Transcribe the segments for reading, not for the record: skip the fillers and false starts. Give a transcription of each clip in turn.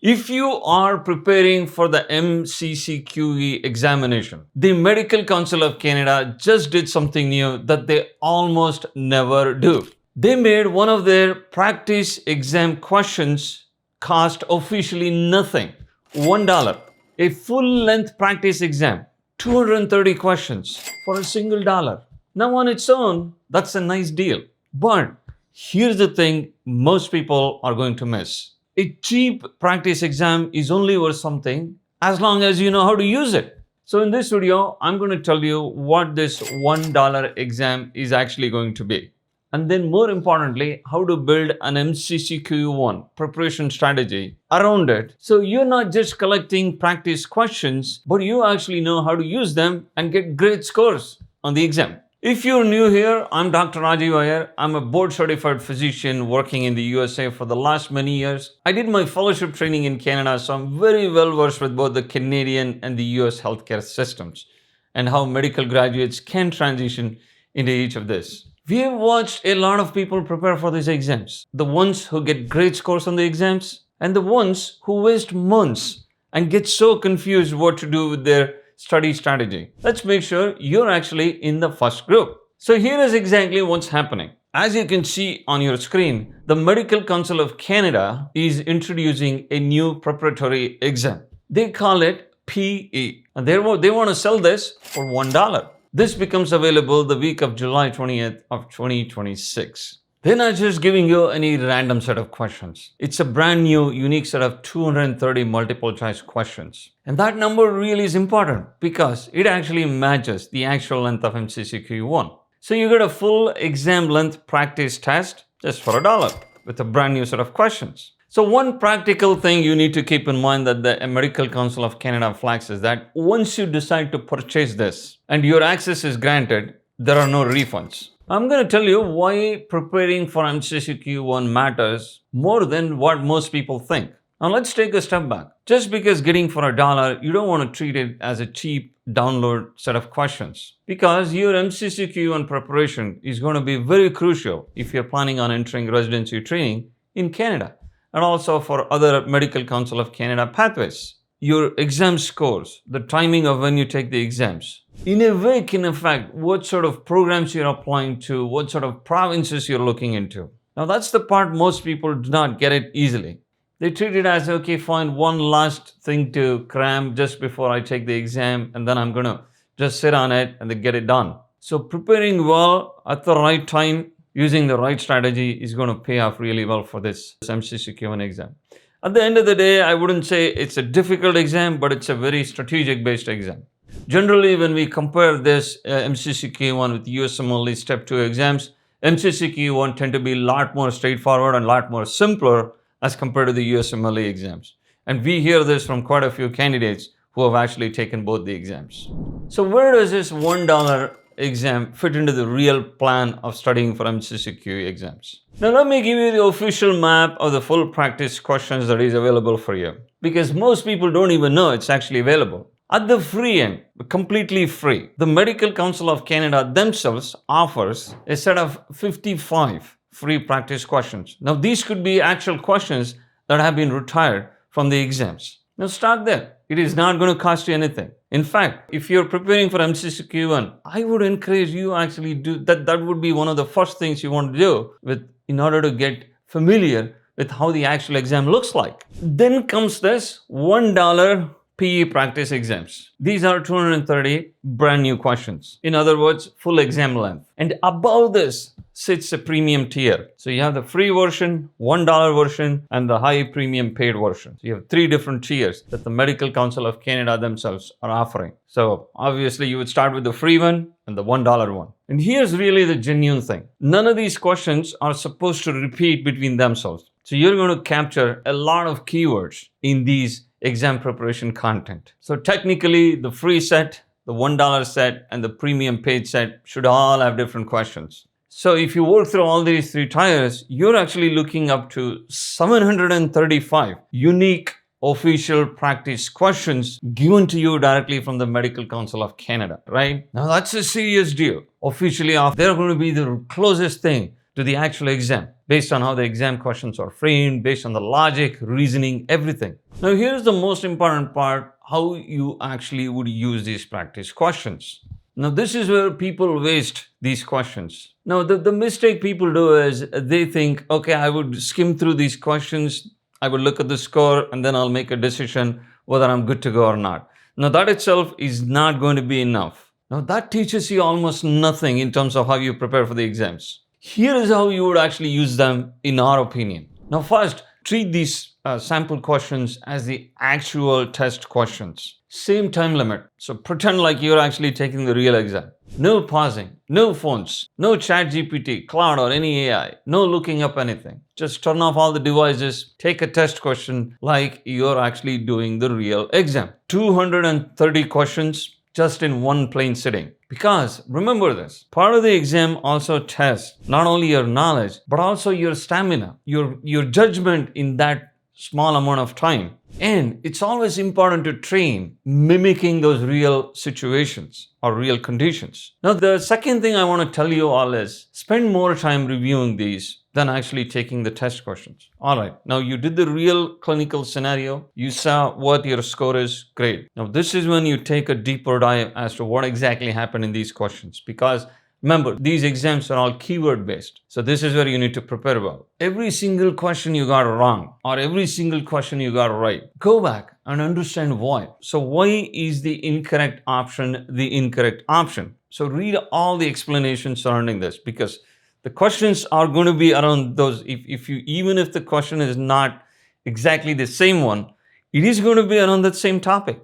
If you are preparing for the MCCQE examination, the Medical Council of Canada just did something new that they almost never do. They made one of their practice exam questions cost officially nothing, $1. A full-length practice exam, 230 questions for a single dollar. Now on its own, that's a nice deal. But here's the thing most people are going to miss. A cheap practice exam is only worth something as long as you know how to use it. So in this video, I'm going to tell you what this $1 exam is actually going to be. And then more importantly, how to build an MCCQE1 preparation strategy around it. So you're not just collecting practice questions, but you actually know how to use them and get great scores on the exam. If you're new here, I'm Dr. Rajeev Iyer. I'm a board-certified physician working in the USA for the last many years. I did my fellowship training in Canada, so I'm very well versed with both the Canadian and the US healthcare systems and how medical graduates can transition into each of this. We have watched a lot of people prepare for these exams. The ones who get great scores on the exams and the ones who waste months and get so confused what to do with their study strategy. Let's make sure you're actually in the first group. So here is exactly what's happening. As you can see on your screen, the Medical Council of Canada is introducing a new preparatory exam. They call it PE. And they want to sell this for $1. This becomes available the week of July 20th of 2026. They're not just giving you any random set of questions. It's a brand new, unique set of 230 multiple choice questions. And that number really is important because it actually matches the actual length of MCCQE1. So you get a full exam length practice test just for $1 with a brand new set of questions. So one practical thing you need to keep in mind that the Medical Council of Canada flags is that once you decide to purchase this and your access is granted, there are no refunds. I'm going to tell you why preparing for MCCQE1 matters more than what most people think. Now let's take a step back. Just because getting for $1, you don't want to treat it as a cheap download set of questions because your MCCQE1 preparation is going to be very crucial if you're planning on entering residency training in Canada and also for other Medical Council of Canada pathways. Your exam scores, the timing of when you take the exams, in a way can affect what sort of programs you're applying to, what sort of provinces you're looking into. Now that's the part most people do not get it easily. They treat it as, okay, fine, one last thing to cram just before I take the exam and then I'm going to just sit on it and then get it done. So preparing well at the right time, using the right strategy is going to pay off really well for this MCCQE1 exam. At the end of the day, I wouldn't say it's a difficult exam, but it's a very strategic-based exam. Generally, when we compare this MCCQE1 with USMLE Step 2 exams, MCCQE1 tend to be a lot more straightforward and a lot more simpler as compared to the USMLE exams. And we hear this from quite a few candidates who have actually taken both the exams. So where does this $1 exam fit into the real plan of studying for MCCQE exams? Now let me give you the official map of the full practice questions that is available for you because most people don't even know it's actually available. At the free end, completely free, the Medical Council of Canada themselves offers a set of 55 free practice questions. Now these could be actual questions that have been retired from the exams. Now start there. It is not going to cost you anything. In fact, if you're preparing for MCCQE1, I would encourage you actually do that. That would be one of the first things you want to do in order to get familiar with how the actual exam looks like. Then comes this $1 PE practice exams. These are 230 brand new questions. In other words, full exam length. And above this sits a premium tier. So you have the free version, $1 version, and the high premium paid version. So you have three different tiers that the Medical Council of Canada themselves are offering. So obviously you would start with the free one and the $1 one. And here's really the genuine thing. None of these questions are supposed to repeat between themselves. So you're going to capture a lot of keywords in these exam preparation content. So technically the free set, the $1 set, and the premium paid set should all have different questions. So if you work through all these three tiers, you're actually looking up to 735 unique official practice questions given to you directly from the Medical Council of Canada, right? Now that's a serious deal. Officially, they're going to be the closest thing to the actual exam based on how the exam questions are framed, based on the logic, reasoning, everything. Now, here's the most important part, how you actually would use these practice questions. Now, this is where people waste these questions. Now, the mistake people do is they think, okay, I would skim through these questions, I would look at the score, and then I'll make a decision whether I'm good to go or not. Now, that itself is not going to be enough. Now, that teaches you almost nothing in terms of how you prepare for the exams. Here is how you would actually use them, in our opinion. Now, first, treat these sample questions as the actual test questions. Same time limit. So pretend like you're actually taking the real exam. No pausing, no phones, no chat GPT, cloud or any AI, no looking up anything. Just turn off all the devices, take a test question like you're actually doing the real exam. 230 questions just in one plain sitting. Because remember this, part of the exam also tests not only your knowledge, but also your stamina, your judgment in that small amount of time. And it's always important to train mimicking those real situations or real conditions. Now, the second thing I want to tell you all is spend more time reviewing these than actually taking the test questions. All right, now you did the real clinical scenario. You saw what your score is, great. Now, this is when you take a deeper dive as to what exactly happened in these questions, because remember, these exams are all keyword based. So this is where you need to prepare well. Every single question you got wrong or every single question you got right, go back and understand why. So why is the incorrect option the incorrect option? So read all the explanations surrounding this, because the questions are going to be around those. Even if the question is not exactly the same one, it is going to be around that same topic,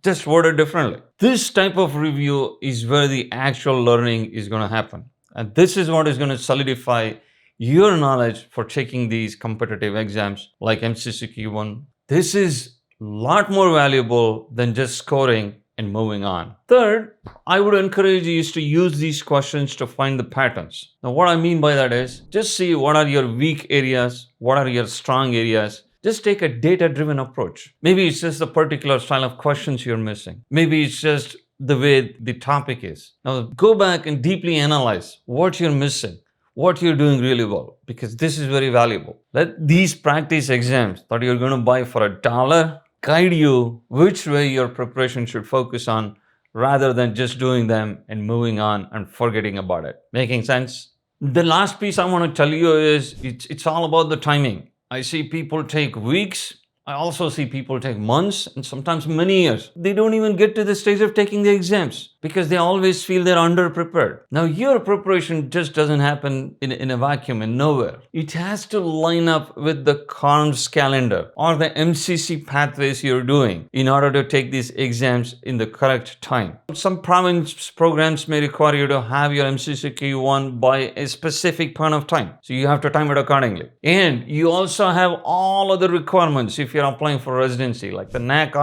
just worded differently. This type of review is where the actual learning is going to happen. And this is what is going to solidify your knowledge for taking these competitive exams like MCCQE1. This is a lot more valuable than just scoring and moving on. Third, I would encourage you to use these questions to find the patterns. Now, what I mean by that is just see what are your weak areas, what are your strong areas. Just take a data-driven approach. Maybe it's just the particular style of questions you're missing. Maybe it's just the way the topic is. Now, go back and deeply analyze what you're missing, what you're doing really well, because this is very valuable. Let these practice exams that you're going to buy for $1 guide you which way your preparation should focus on, rather than just doing them and moving on and forgetting about it. Making sense? The last piece I want to tell you is it's all about the timing. I see people take weeks. I also see people take months and sometimes many years. They don't even get to the stage of taking the exams because they always feel they're underprepared. Now, your preparation just doesn't happen in a vacuum and nowhere. It has to line up with the CaRMS calendar or the MCC pathways you're doing in order to take these exams in the correct time. Some province programs may require you to have your MCCQE1 by a specific point of time. So you have to time it accordingly. And you also have all other requirements if you're applying for residency, like the NAC,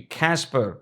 CASPER,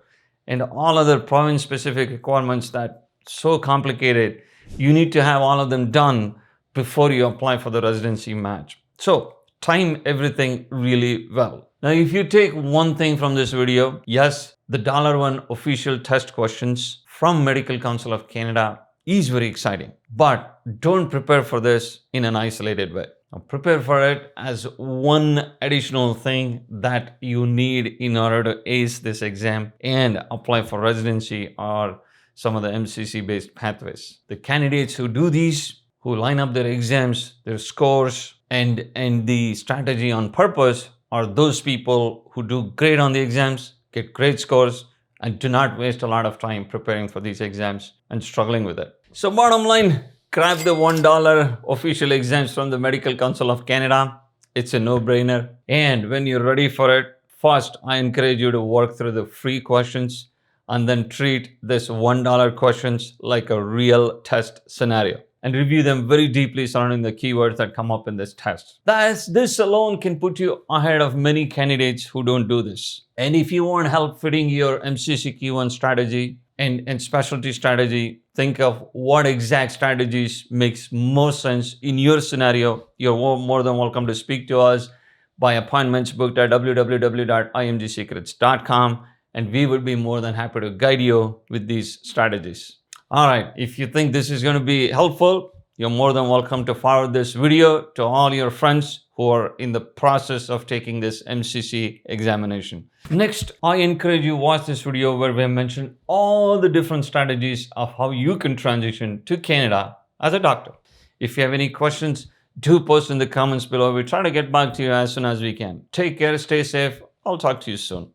and all other province-specific requirements that so complicated. You need to have all of them done before you apply for the residency match. So time everything really well. Now, if you take one thing from this video, yes, the $1 official test questions from Medical Council of Canada is very exciting, but don't prepare for this in an isolated way. Now, prepare for it as one additional thing that you need in order to ace this exam and apply for residency or some of the MCC-based pathways. The candidates who do these, who line up their exams, their scores, and the strategy on purpose are those people who do great on the exams, get great scores, and do not waste a lot of time preparing for these exams and struggling with it. So bottom line, grab the $1 official exams from the Medical Council of Canada. It's a no-brainer. And when you're ready for it, first, I encourage you to work through the free questions and then treat this $1 questions like a real test scenario and review them very deeply surrounding the keywords that come up in this test. This alone can put you ahead of many candidates who don't do this. And if you want help fitting your MCCQE1 strategy and specialty strategy, think of what exact strategies makes most sense in your scenario. You're more than welcome to speak to us by appointments booked at www.imgsecrets.com, and we would be more than happy to guide you with these strategies. All right, if you think this is going to be helpful, You're more than welcome to forward this video to all your friends who are in the process of taking this MCC examination. Next, I encourage you to watch this video where we have mentioned all the different strategies of how you can transition to Canada as a doctor. If you have any questions, do post in the comments below. We try to get back to you as soon as we can. Take care, stay safe. I'll talk to you soon.